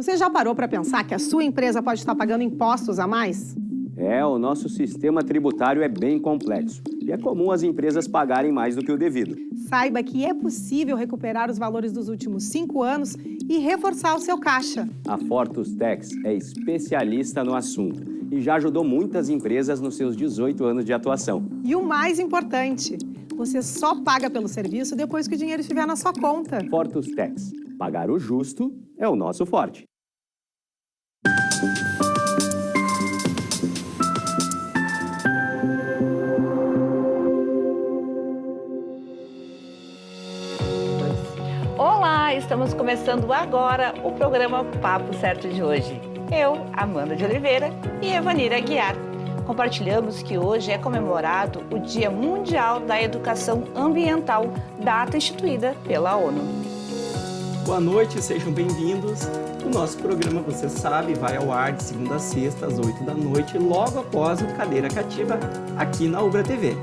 Você já parou para pensar que a sua empresa pode estar pagando impostos a mais? O nosso sistema tributário é bem complexo e é comum as empresas pagarem mais do que o devido. Saiba que é possível recuperar os valores dos últimos 5 anos e reforçar o seu caixa. A Fortus Tax é especialista no assunto e já ajudou muitas empresas nos seus 18 anos de atuação. E o mais importante, você só paga pelo serviço depois que o dinheiro estiver na sua conta. Fortus Tax. Pagar o justo é o nosso forte. Olá, estamos começando agora o programa Papo Certo de hoje. Eu, Amanda de Oliveira e Evanira Aguiar. Compartilhamos que hoje é comemorado o Dia Mundial da Educação Ambiental, data instituída pela ONU. Boa noite, sejam bem-vindos. O nosso programa, você sabe, vai ao ar de segunda a sexta, às 8 da noite, logo após o Cadeira Cativa, aqui na Ubra TV.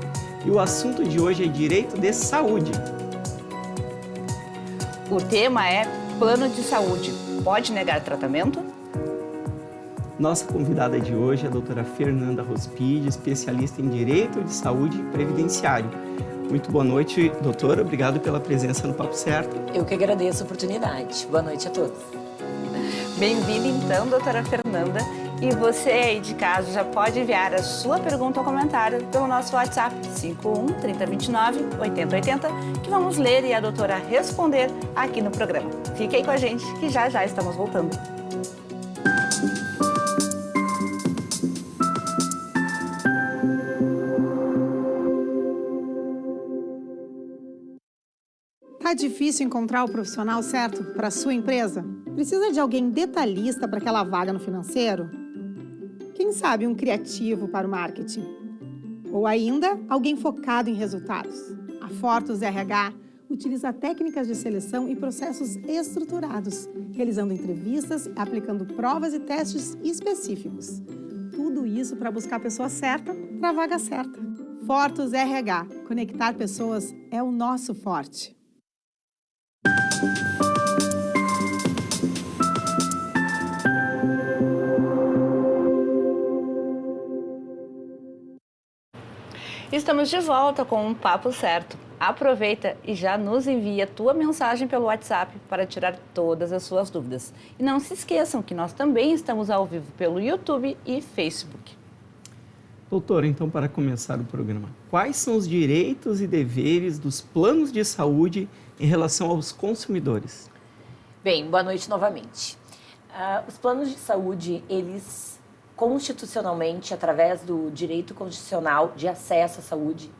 E o assunto de hoje é Direito de Saúde. O tema é Plano de Saúde. Pode negar tratamento? Nossa convidada de hoje é a doutora Fernanda Rospide, especialista em Direito de Saúde Previdenciário. Muito boa noite, doutora. Obrigado pela presença no Papo Certo. Eu que agradeço a oportunidade. Boa noite a todos. Bem-vinda, então, doutora Fernanda. E você aí de casa já pode enviar a sua pergunta ou comentário pelo nosso WhatsApp 51-3029-8080, que vamos ler e a doutora responder aqui no programa. Fique aí com a gente, que já já estamos voltando. Tá difícil encontrar o profissional certo para a sua empresa? Precisa de alguém detalhista para aquela vaga no financeiro? Quem sabe um criativo para o marketing? Ou ainda, alguém focado em resultados? A Fortus RH utiliza técnicas de seleção e processos estruturados, realizando entrevistas, aplicando provas e testes específicos. Tudo isso para buscar a pessoa certa para a vaga certa. Fortus RH. Conectar pessoas é o nosso forte. Estamos de volta com um Papo Certo. Aproveita e já nos envia a tua mensagem pelo WhatsApp para tirar todas as suas dúvidas. E não se esqueçam que nós também estamos ao vivo pelo YouTube e Facebook. Doutora, então, para começar o programa, quais são os direitos e deveres dos planos de saúde em relação aos consumidores? Bem, boa noite novamente. Os planos de saúde, eles constitucionalmente, através do direito constitucional de acesso à saúde,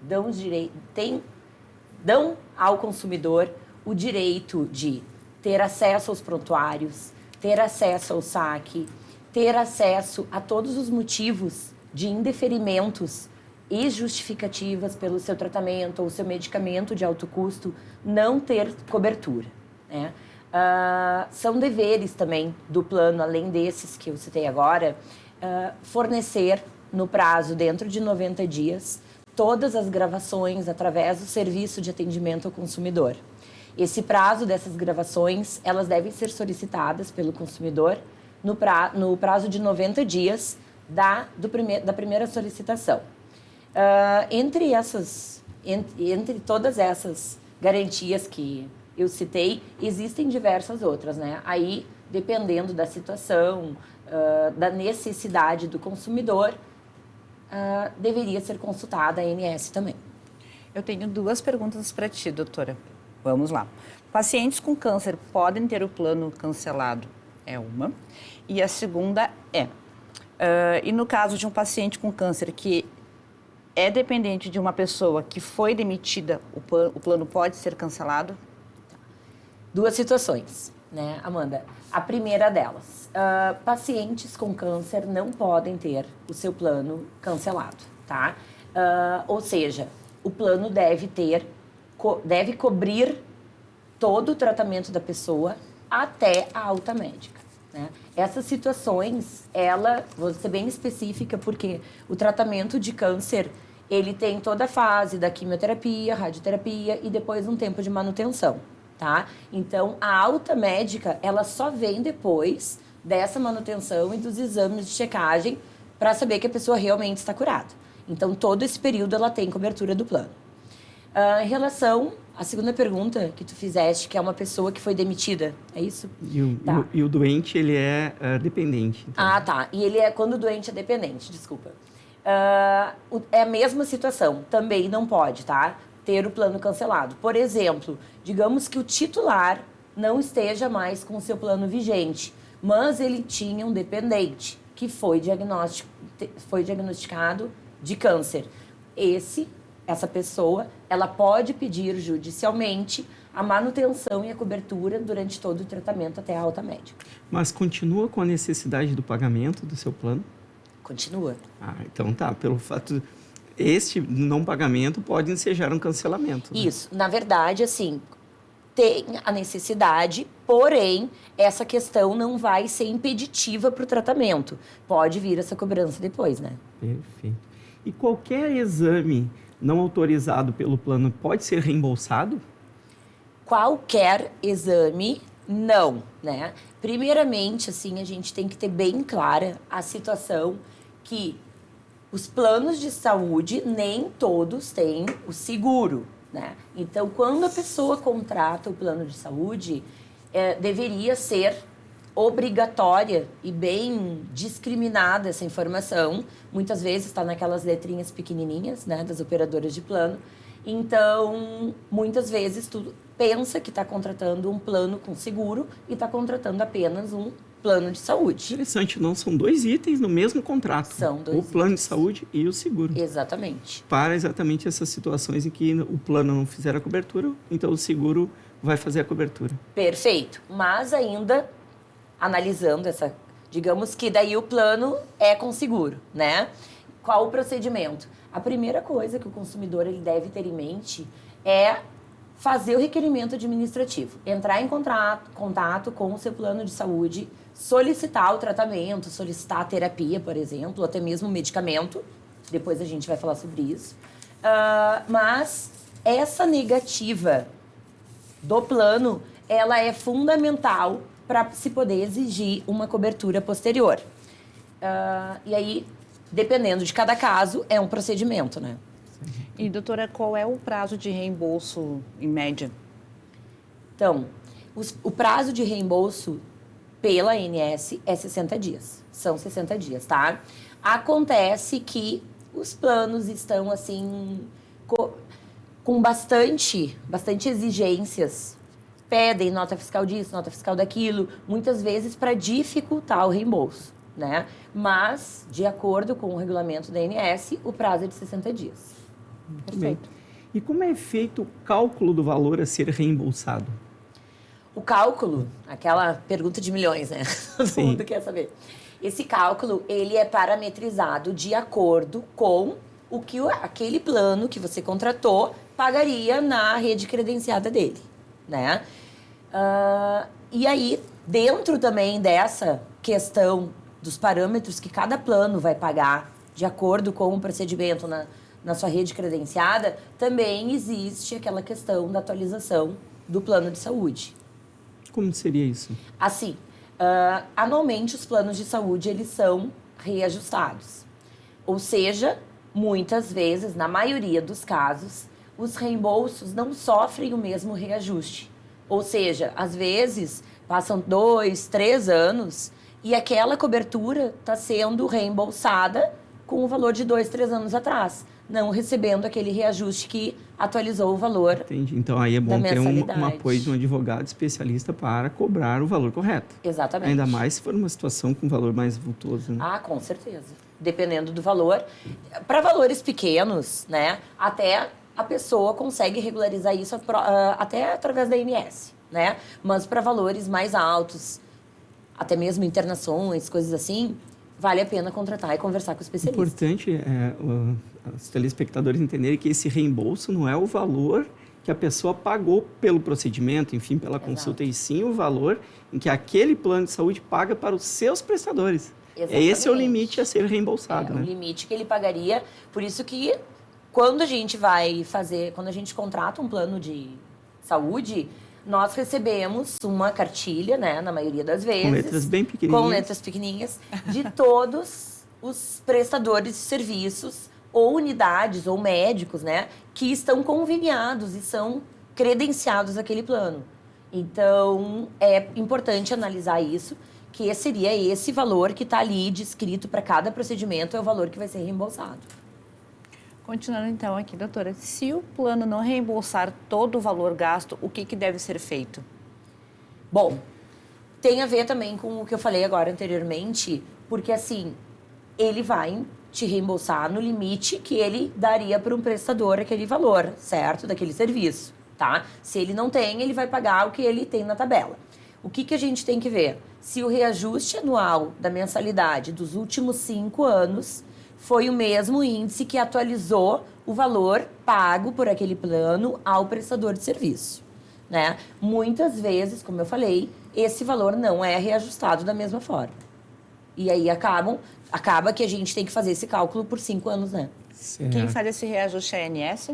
dão ao consumidor o direito de ter acesso aos prontuários, ter acesso ao saque, ter acesso a todos os motivos de indeferimentos e justificativas pelo seu tratamento ou seu medicamento de alto custo não ter cobertura, né? São deveres também do plano, além desses que eu citei agora, fornecer no prazo, dentro de 90 dias, todas as gravações através do serviço de atendimento ao consumidor. Esse prazo dessas gravações, elas devem ser solicitadas pelo consumidor no prazo de 90 dias da primeira solicitação. Entre todas essas garantias que eu citei, existem diversas outras, né? Aí, dependendo da situação, da necessidade do consumidor, deveria ser consultada a ANS também. Eu tenho duas perguntas para ti, doutora. Vamos lá. Pacientes com câncer podem ter o plano cancelado? É uma. E a segunda é, e no caso de um paciente com câncer que é dependente de uma pessoa que foi demitida, o plano pode ser cancelado? Duas situações, né, Amanda? A primeira delas, pacientes com câncer não podem ter o seu plano cancelado, tá? Ou seja, o plano deve cobrir todo o tratamento da pessoa até a alta médica, né? Essas situações, vou ser bem específica, porque o tratamento de câncer, ele tem toda a fase da quimioterapia, radioterapia e depois um tempo de manutenção, tá? Então, a alta médica, ela só vem depois dessa manutenção e dos exames de checagem para saber que a pessoa realmente está curada. Então, todo esse período ela tem cobertura do plano. Em relação à segunda pergunta que tu fizeste, que é uma pessoa que foi demitida, é isso? E o doente, ele é dependente. Então. Ah, tá. E ele é quando o doente é dependente, desculpa. É a mesma situação, também não pode, tá? Ter o plano cancelado. Por exemplo, digamos que o titular não esteja mais com o seu plano vigente, mas ele tinha um dependente que foi diagnosticado de câncer. Essa pessoa, ela pode pedir judicialmente a manutenção e a cobertura durante todo o tratamento até a alta médica. Mas continua com a necessidade do pagamento do seu plano? Continua. Ah, então tá. Pelo fato... Este não pagamento pode ensejar um cancelamento. Né? Isso. Na verdade, assim, tem a necessidade, porém, essa questão não vai ser impeditiva para o tratamento. Pode vir essa cobrança depois, né? Perfeito. E qualquer exame não autorizado pelo plano pode ser reembolsado? Qualquer exame, não, né? Primeiramente, assim, a gente tem que ter bem clara a situação que os planos de saúde, nem todos têm o seguro, né? Então, quando a pessoa contrata o plano de saúde, deveria ser obrigatória e bem discriminada essa informação. Muitas vezes está naquelas letrinhas pequenininhas, né, das operadoras de plano. Então, muitas vezes tu pensa que está contratando um plano com seguro e está contratando apenas um plano de saúde. Interessante, não são dois itens no mesmo contrato. São dois o plano itens. de saúde e o seguro. Exatamente. Para exatamente essas situações em que o plano não fizer a cobertura, então o seguro vai fazer a cobertura. Perfeito. Mas ainda analisando essa, digamos que daí o plano é com seguro, né? Qual o procedimento? A primeira coisa que o consumidor ele deve ter em mente é fazer o requerimento administrativo, entrar em contato com o seu plano de saúde, solicitar o tratamento, solicitar a terapia, por exemplo, até mesmo medicamento. Depois a gente vai falar sobre isso. Mas essa negativa do plano, ela é fundamental para se poder exigir uma cobertura posterior. E aí, dependendo de cada caso, é um procedimento, né? E, doutora, qual é o prazo de reembolso em média? Então, o prazo de reembolso pela ANS é 60 dias. São 60 dias, tá? Acontece que os planos estão, assim, com bastante exigências. Pedem nota fiscal disso, nota fiscal daquilo, muitas vezes para dificultar o reembolso, né? Mas, de acordo com o regulamento da ANS, o prazo é de 60 dias. Perfeito. E como é feito o cálculo do valor a ser reembolsado? O cálculo, aquela pergunta de milhões, né? Todo mundo quer saber. Esse cálculo, ele é parametrizado de acordo com o que aquele plano que você contratou pagaria na rede credenciada dele, né? E aí, dentro também dessa questão dos parâmetros que cada plano vai pagar de acordo com o procedimento na sua rede credenciada, também existe aquela questão da atualização do plano de saúde. Como seria isso? Assim, anualmente os planos de saúde, eles são reajustados. Ou seja, muitas vezes, na maioria dos casos, os reembolsos não sofrem o mesmo reajuste. Ou seja, às vezes, passam 2, 3 anos e aquela cobertura está sendo reembolsada com o valor de 2, 3 anos atrás, não recebendo aquele reajuste que atualizou o valor. Entendi. Então, aí é bom ter um apoio de um advogado especialista para cobrar o valor correto. Exatamente. Ainda mais se for uma situação com valor mais vultoso, né? Ah, com certeza. Dependendo do valor. Para valores pequenos, né, até a pessoa consegue regularizar isso até através da ANS, né? Mas para valores mais altos, até mesmo internações, coisas assim, vale a pena contratar e conversar com o especialista. Importante os telespectadores entenderem que esse reembolso não é o valor que a pessoa pagou pelo procedimento, enfim, pela consulta, e sim o valor em que aquele plano de saúde paga para os seus prestadores. Exatamente. Esse é o limite a ser reembolsado, né? O limite que ele pagaria. Por isso que quando a gente contrata um plano de saúde, nós recebemos uma cartilha, né, na maioria das vezes. Com letras bem pequenininhas. Com letras pequenininhas, de todos os prestadores de serviços, ou unidades, ou médicos, né, que estão conveniados e são credenciados àquele plano. Então, é importante analisar isso, que seria esse valor que está ali descrito para cada procedimento, é o valor que vai ser reembolsado. Continuando então aqui, doutora, se o plano não reembolsar todo o valor gasto, o que deve ser feito? Bom, tem a ver também com o que eu falei agora anteriormente, porque assim, ele vai te reembolsar no limite que ele daria para um prestador aquele valor, certo? Daquele serviço, tá? Se ele não tem, ele vai pagar o que ele tem na tabela. O que a gente tem que ver? Se o reajuste anual da mensalidade dos últimos 5 anos foi o mesmo índice que atualizou o valor pago por aquele plano ao prestador de serviço, né? Muitas vezes, como eu falei, esse valor não é reajustado da mesma forma. E aí acaba que a gente tem que fazer esse cálculo por 5 anos, né? Certo. Quem faz esse reajuste é a ANS?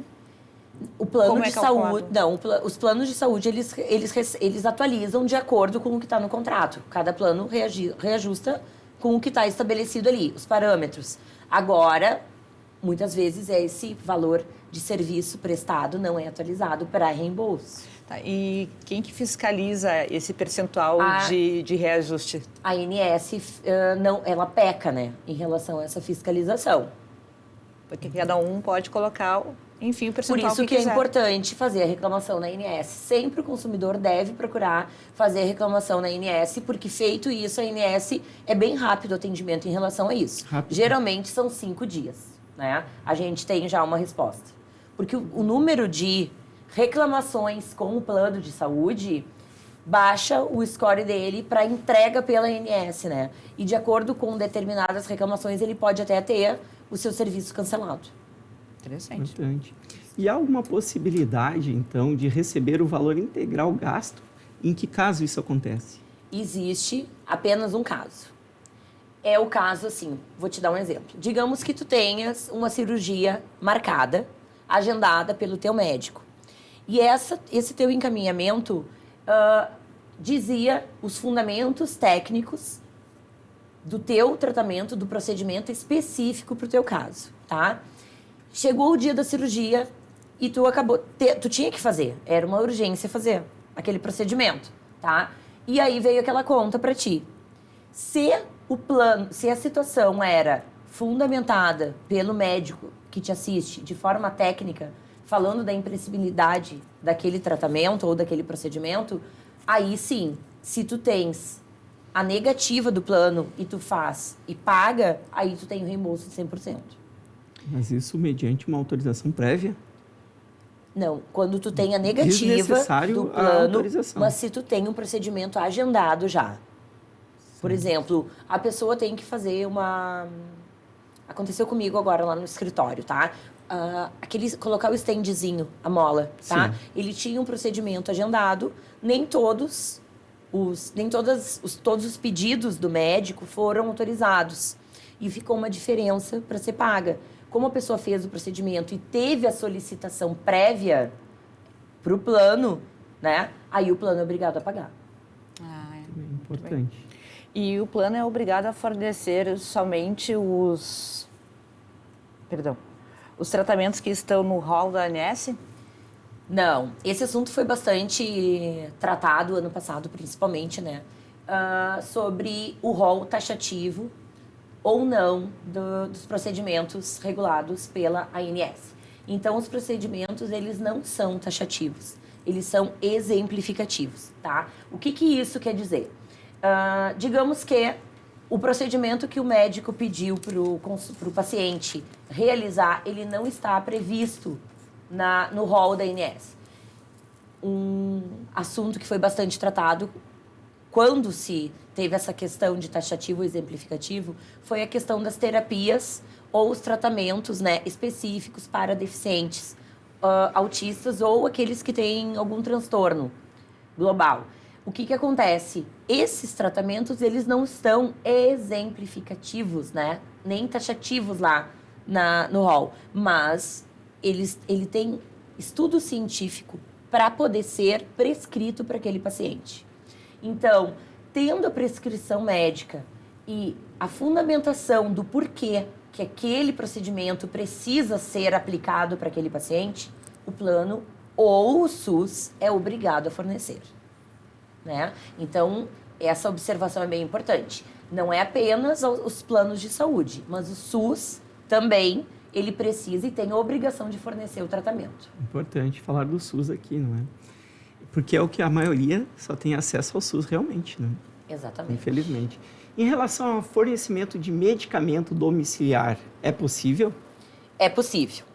O plano Como é de calculado? saúde, não, os planos de saúde, eles atualizam de acordo com o que está no contrato. Cada plano reajusta com o que está estabelecido ali, os parâmetros. Agora, muitas vezes, esse valor de serviço prestado não é atualizado para reembolso. Tá, e quem que fiscaliza esse percentual de reajuste? A ANS, não, ela peca, né, em relação a essa fiscalização. Porque cada um pode colocar, enfim, o Por percentual isso que quiser. é importante fazer a reclamação na ANS. Sempre o consumidor deve procurar fazer a reclamação na ANS, porque feito isso, a ANS é bem rápido o atendimento em relação a isso. Rápido. Geralmente são 5 dias, né? A gente tem já uma resposta. Porque o número de reclamações com o plano de saúde baixa o score dele para entrega pela ANS, né? E de acordo com determinadas reclamações, ele pode até ter o seu serviço cancelado. Interessante. Importante. E há alguma possibilidade, então, de receber o valor integral gasto? Em que caso isso acontece? Existe apenas um caso. É o caso, assim, vou te dar um exemplo. Digamos que tu tenhas uma cirurgia marcada, agendada pelo teu médico. E esse teu encaminhamento dizia os fundamentos técnicos do teu tratamento, do procedimento específico para o teu caso, tá? Chegou o dia da cirurgia e tu tinha que fazer, era uma urgência fazer aquele procedimento, tá? E aí veio aquela conta para ti. Se a situação era fundamentada pelo médico que te assiste de forma técnica, falando da imprescindibilidade daquele tratamento ou daquele procedimento, aí sim, se tu tens a negativa do plano e tu faz e paga, aí tu tem o reembolso de 100%. Mas isso mediante uma autorização prévia? Não, quando tu tem a negativa Desnecessário do a plano, autorização. mas se tu tem um procedimento agendado já. Por exemplo, a pessoa tem que fazer uma... Aconteceu comigo agora lá no escritório, tá? Colocar o standzinho, a mola, tá? Sim. Ele tinha um procedimento agendado, todos os pedidos do médico foram autorizados. E ficou uma diferença para ser paga. Como a pessoa fez o procedimento e teve a solicitação prévia para o plano, né? Aí o plano é obrigado a pagar. É importante. E o plano é obrigado a fornecer somente os tratamentos que estão no rol da ANS? Não, esse assunto foi bastante tratado ano passado, principalmente, né? Sobre o rol taxativo ou não dos procedimentos regulados pela ANS. Então, os procedimentos, eles não são taxativos, eles são exemplificativos, tá? O que isso quer dizer? Digamos que o procedimento que o médico pediu para o paciente realizar, ele não está previsto no rol da ANS. Um assunto que foi bastante tratado quando se teve essa questão de taxativo e exemplificativo foi a questão das terapias ou os tratamentos, né, específicos para deficientes autistas ou aqueles que têm algum transtorno global. O que acontece? Esses tratamentos, eles não estão exemplificativos, né? Nem taxativos lá no rol, mas ele tem estudo científico para poder ser prescrito para aquele paciente. Então, tendo a prescrição médica e a fundamentação do porquê que aquele procedimento precisa ser aplicado para aquele paciente, o plano ou o SUS é obrigado a fornecer, né? Então, essa observação é bem importante. Não é apenas os planos de saúde, mas o SUS também, ele precisa e tem a obrigação de fornecer o tratamento. Importante falar do SUS aqui, não é? Porque é o que a maioria só tem acesso ao SUS realmente, né? Exatamente. Infelizmente. Em relação ao fornecimento de medicamento domiciliar, é possível? É possível.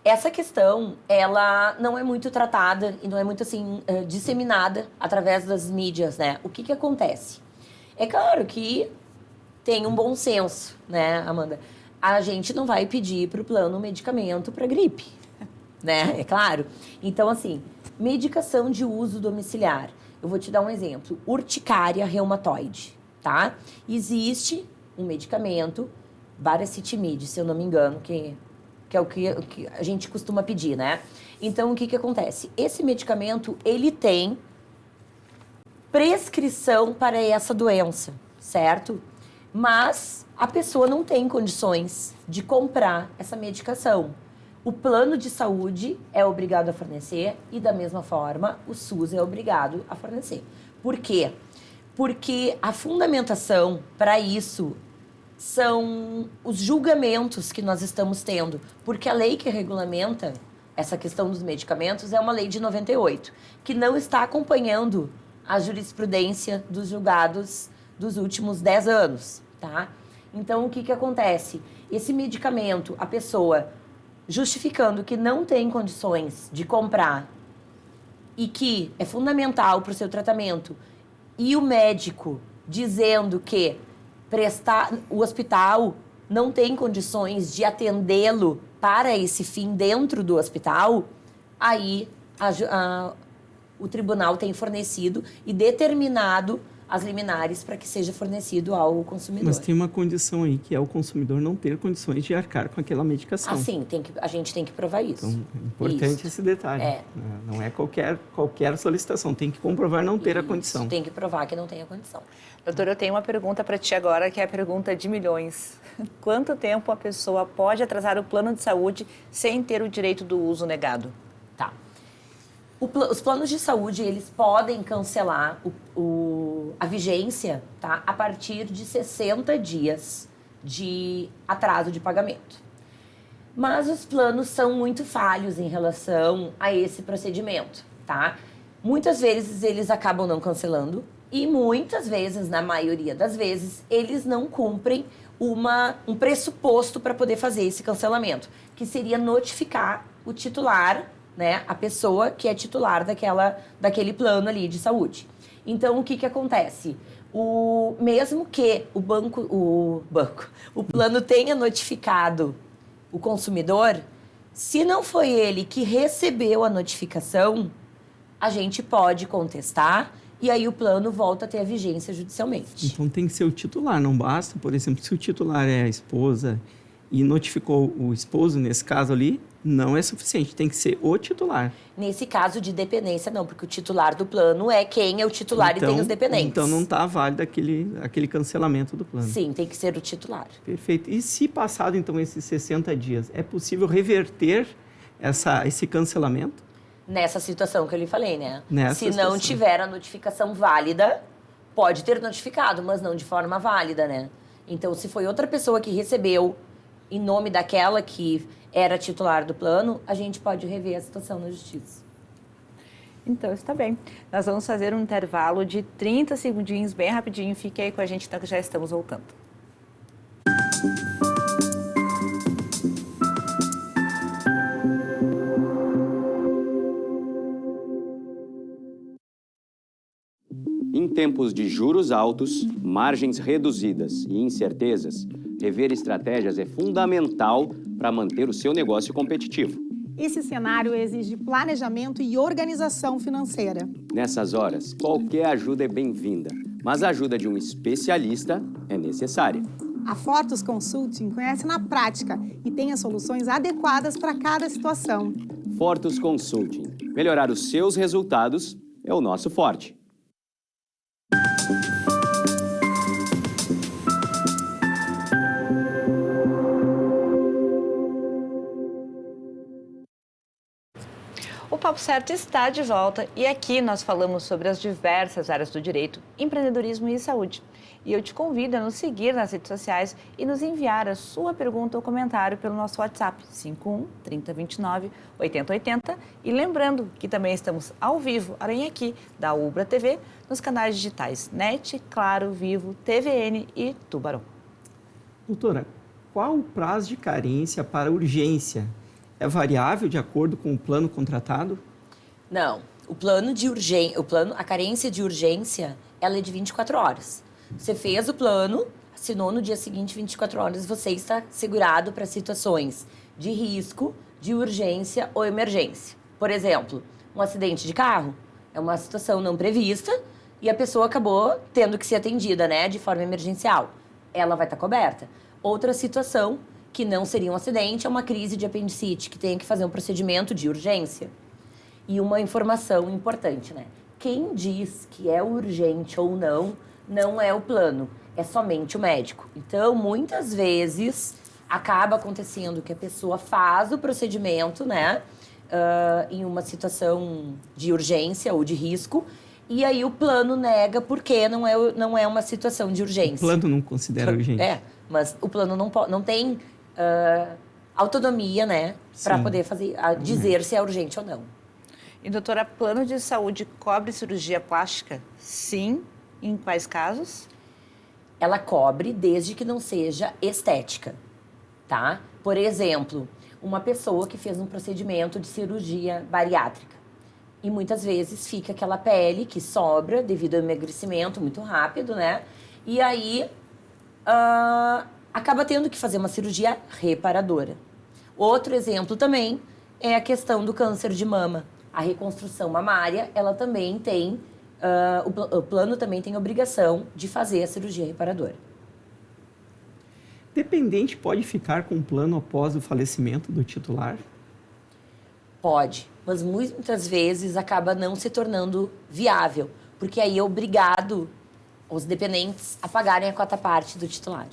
Essa questão, ela não é muito tratada e não é muito, assim, disseminada através das mídias, né? O que acontece? É claro que tem um bom senso, né, Amanda? A gente não vai pedir para o plano um medicamento para gripe, né? É claro. Então, assim, medicação de uso domiciliar. Eu vou te dar um exemplo. Urticária reumatoide, tá? Existe um medicamento, Baricitinib, se eu não me engano, que é o que a gente costuma pedir, né? Então, o que acontece? Esse medicamento, ele tem prescrição para essa doença, certo? Mas a pessoa não tem condições de comprar essa medicação. O plano de saúde é obrigado a fornecer e, da mesma forma, o SUS é obrigado a fornecer. Por quê? Porque a fundamentação para isso são os julgamentos que nós estamos tendo. Porque a lei que regulamenta essa questão dos medicamentos é uma lei de 98, que não está acompanhando a jurisprudência dos julgados dos últimos 10 anos, tá? Então, o que acontece? Esse medicamento, a pessoa justificando que não tem condições de comprar e que é fundamental para o seu tratamento, e o médico dizendo que o hospital não tem condições de atendê-lo para esse fim dentro do hospital, aí o tribunal tem fornecido e determinado as liminares para que seja fornecido ao consumidor. Mas tem uma condição aí, que é o consumidor não ter condições de arcar com aquela medicação. Sim, a gente tem que provar isso. Então, é importante esse detalhe. Não é qualquer solicitação, tem que comprovar não ter a condição. Tem que provar que não tem a condição. Doutora, eu tenho uma pergunta para ti agora, que é a pergunta de milhões. Quanto tempo a pessoa pode atrasar o plano de saúde sem ter o direito do uso negado? Tá. Os planos de saúde, eles podem cancelar a vigência, tá, a partir de 60 dias de atraso de pagamento. Mas os planos são muito falhos em relação a esse procedimento, tá? Muitas vezes eles acabam não cancelando e muitas vezes, na maioria das vezes, eles não cumprem um pressuposto para poder fazer esse cancelamento, que seria notificar o titular, né, a pessoa que é titular daquele plano ali de saúde. Então, o que acontece? Mesmo que o plano tenha notificado o consumidor, se não foi ele que recebeu a notificação, a gente pode contestar e aí o plano volta a ter a vigência judicialmente. Então, tem que ser o titular, não basta, por exemplo, se o titular é a esposa e notificou o esposo, nesse caso ali, não é suficiente, tem que ser o titular. Nesse caso de dependência, não, porque o titular do plano é quem é o titular e tem os dependentes. Então, não está válido aquele cancelamento do plano. Sim, tem que ser o titular. Perfeito. E se passado, então, esses 60 dias, é possível reverter esse cancelamento? Nessa situação que eu lhe falei, né? Se não tiver a notificação válida, pode ter notificado, mas não de forma válida, né? Então, se foi outra pessoa que recebeu em nome daquela que era titular do plano, a gente pode rever a situação na justiça. Então, está bem. Nós vamos fazer um intervalo de 30 segundinhos, bem rapidinho. Fique aí com a gente, então, que já estamos voltando. Em tempos de juros altos, margens reduzidas e incertezas, rever estratégias é fundamental para manter o seu negócio competitivo. Esse cenário exige planejamento e organização financeira. Nessas horas, qualquer ajuda é bem-vinda, mas a ajuda de um especialista é necessária. A Fortus Consulting conhece na prática e tem as soluções adequadas para cada situação. Fortus Consulting. Melhorar os seus resultados é o nosso forte. O Papo Certo está de volta e aqui nós falamos sobre as diversas áreas do direito, empreendedorismo e saúde. E eu te convido a nos seguir nas redes sociais e nos enviar a sua pergunta ou comentário pelo nosso WhatsApp 51 3029 8080. E lembrando que também estamos ao vivo, além aqui da Ubra TV, nos canais digitais NET, Claro, Vivo, TVN e Tubarão. Doutora, qual o prazo de carência para urgência? É variável de acordo com o plano contratado? Não. A carência de urgência, ela é de 24 horas. Você fez o plano, assinou no dia seguinte, 24 horas, você está segurado para situações de risco, de urgência ou emergência. Por exemplo, um acidente de carro é uma situação não prevista e a pessoa acabou tendo que ser atendida, né, de forma emergencial. Ela vai estar coberta. Outra situação, que não seria um acidente, é uma crise de apendicite, que tem que fazer um procedimento de urgência. E uma informação importante, né? Quem diz que é urgente ou não é o plano, é somente o médico. Então, muitas vezes, acaba acontecendo que a pessoa faz o procedimento, né, em uma situação de urgência ou de risco, e aí o plano nega porque não é uma situação de urgência. O plano não considera urgente. Mas o plano não tem autonomia, né, para poder dizer se é urgente ou não. E, doutora, plano de saúde cobre cirurgia plástica? Sim. Em quais casos? Ela cobre desde que não seja estética, tá? Por exemplo, uma pessoa que fez um procedimento de cirurgia bariátrica e muitas vezes fica aquela pele que sobra devido ao emagrecimento muito rápido, né? E aí acaba tendo que fazer uma cirurgia reparadora. Outro exemplo também é a questão do câncer de mama. A reconstrução mamária, ela também tem... o plano também tem a obrigação de fazer a cirurgia reparadora. Dependente pode ficar com o plano após o falecimento do titular? Pode, mas muitas vezes acaba não se tornando viável, porque aí é obrigado os dependentes a pagarem a cota parte do titular.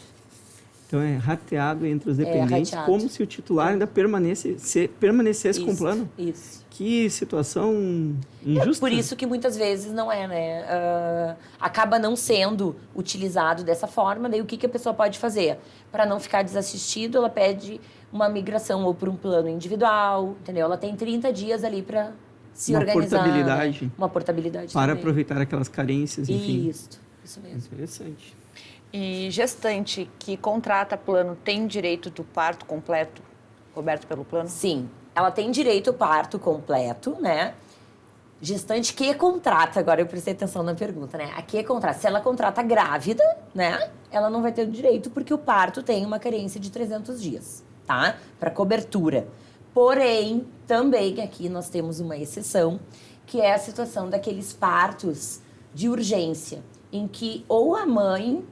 Então é rateado entre os dependentes, como se o titular ainda permanecesse com o plano? Isso. Que situação injusta. Por isso que muitas vezes não é, né? Acaba não sendo utilizado dessa forma, daí o que a pessoa pode fazer? Para não ficar desassistido, ela pede uma migração ou por um plano individual, entendeu? Ela tem 30 dias ali para se organizar. Portabilidade. Né? Uma portabilidade para também. Aproveitar aquelas carências, enfim. Isso mesmo. Interessante. E gestante que contrata plano tem direito do parto completo coberto pelo plano? Sim, ela tem direito ao parto completo, né? Gestante que contrata, agora eu prestei atenção na pergunta, né? A que contrata, se ela contrata grávida, né? Ela não vai ter o direito porque o parto tem uma carência de 300 dias, tá? Para cobertura. Porém, também aqui nós temos uma exceção, que é a situação daqueles partos de urgência, em que ou a mãe,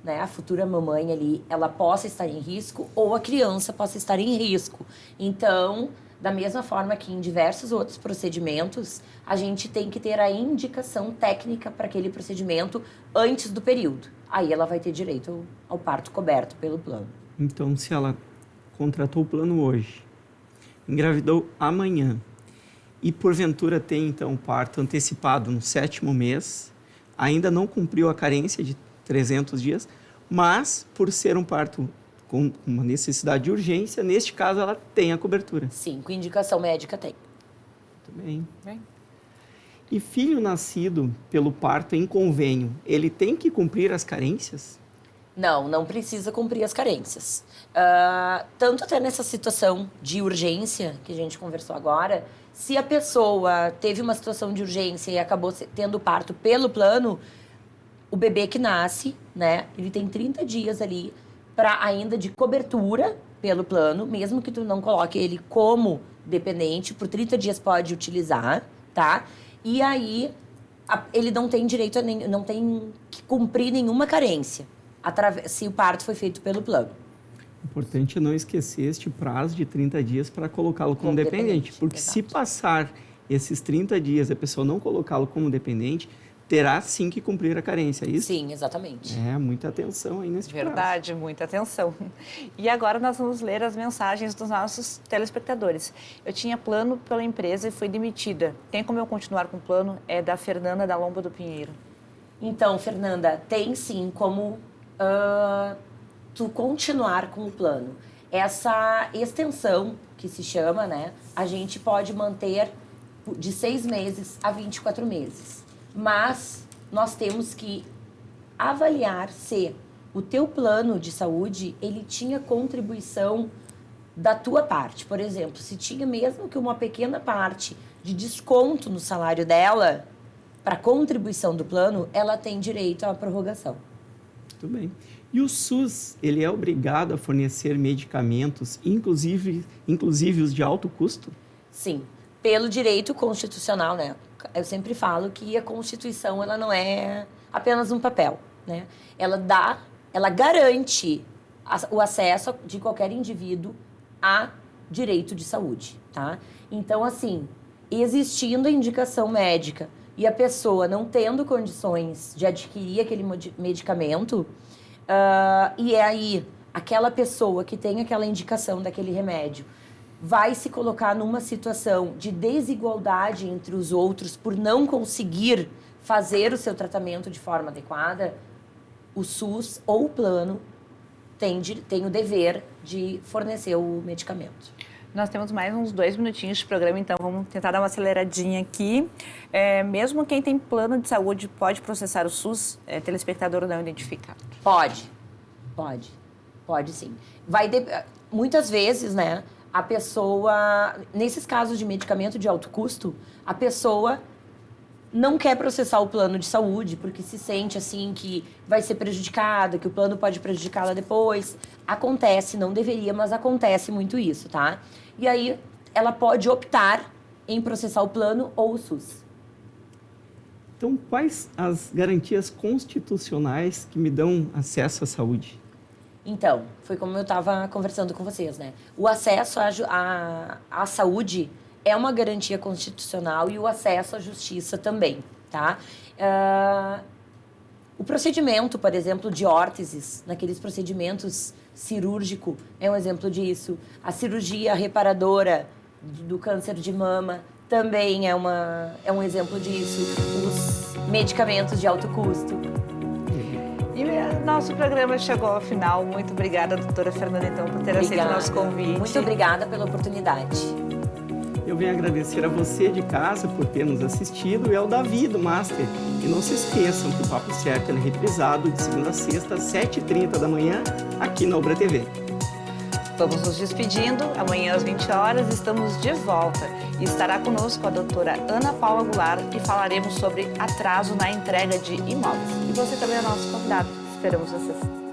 né, a futura mamãe ali, ela possa estar em risco ou a criança possa estar em risco. Então, da mesma forma que em diversos outros procedimentos, a gente tem que ter a indicação técnica para aquele procedimento antes do período. Aí ela vai ter direito ao parto coberto pelo plano. Então, se ela contratou o plano hoje, engravidou amanhã e porventura tem então parto antecipado no 7º mês, ainda não cumpriu a carência de 300 dias, mas por ser um parto com uma necessidade de urgência, neste caso ela tem a cobertura. Sim, com indicação médica tem. Muito bem. E filho nascido pelo parto em convênio, ele tem que cumprir as carências? Não precisa cumprir as carências. Tanto até nessa situação de urgência que a gente conversou agora, se a pessoa teve uma situação de urgência e acabou tendo parto pelo plano, o bebê que nasce, né, ele tem 30 dias ali para ainda de cobertura pelo plano, mesmo que tu não coloque ele como dependente, por 30 dias pode utilizar, tá? E aí ele não tem direito não tem que cumprir nenhuma carência se o parto foi feito pelo plano. Importante não esquecer este prazo de 30 dias para colocá-lo como dependente, porque exato. se passar esses 30 dias e a pessoa não colocá-lo como dependente, terá sim que cumprir a carência, é isso? Sim, exatamente. É, muita atenção aí neste prazo. Verdade, muita atenção. E agora nós vamos ler as mensagens dos nossos telespectadores. Eu tinha plano pela empresa e fui demitida. Tem como eu continuar com o plano? É da Fernanda da Lomba do Pinheiro. Então, Fernanda, tem sim como tu continuar com o plano. Essa extensão, que se chama, né, a gente pode manter de 6 meses a 24 meses. Mas nós temos que avaliar se o teu plano de saúde, ele tinha contribuição da tua parte. Por exemplo, se tinha mesmo que uma pequena parte de desconto no salário dela, para contribuição do plano, ela tem direito à prorrogação. Muito bem. E o SUS, ele é obrigado a fornecer medicamentos, inclusive os de alto custo? Sim, pelo direito constitucional, né? Eu sempre falo que a Constituição, ela não é apenas um papel, né? Ela garante o acesso de qualquer indivíduo a direito de saúde, tá? Então, assim, existindo a indicação médica e a pessoa não tendo condições de adquirir aquele medicamento, e é aí aquela pessoa que tem aquela indicação daquele remédio vai se colocar numa situação de desigualdade entre os outros por não conseguir fazer o seu tratamento de forma adequada, o SUS ou o plano tem o dever de fornecer o medicamento. Nós temos mais uns 2 minutinhos de programa, então vamos tentar dar uma aceleradinha aqui. Mesmo quem tem plano de saúde pode processar o SUS, telespectador não identificado? Pode sim. Muitas vezes, né, a pessoa, nesses casos de medicamento de alto custo, a pessoa não quer processar o plano de saúde porque se sente assim que vai ser prejudicada, que o plano pode prejudicá-la depois. Acontece, não deveria, mas acontece muito isso, tá? E aí ela pode optar em processar o plano ou o SUS. Então, quais as garantias constitucionais que me dão acesso à saúde? Então, foi como eu estava conversando com vocês, né? O acesso à saúde é uma garantia constitucional e o acesso à justiça também, tá? O procedimento, por exemplo, de órteses, naqueles procedimentos cirúrgico, é um exemplo disso. A cirurgia reparadora do câncer de mama também é um exemplo disso. Os medicamentos de alto custo. E nosso programa chegou ao final. Muito obrigada, doutora Fernanda, então, por ter aceito o nosso convite. Muito obrigada pela oportunidade. Eu venho agradecer a você de casa por ter nos assistido e ao Davi do Master. E não se esqueçam que o Papo Certo é reprisado de segunda a sexta, às 7h30 da manhã, aqui na Ubra TV. Vamos nos despedindo. Amanhã às 20 horas estamos de volta. E estará conosco a doutora Ana Paula Goulart e falaremos sobre atraso na entrega de imóveis. E você também é nosso convidado. Esperamos vocês.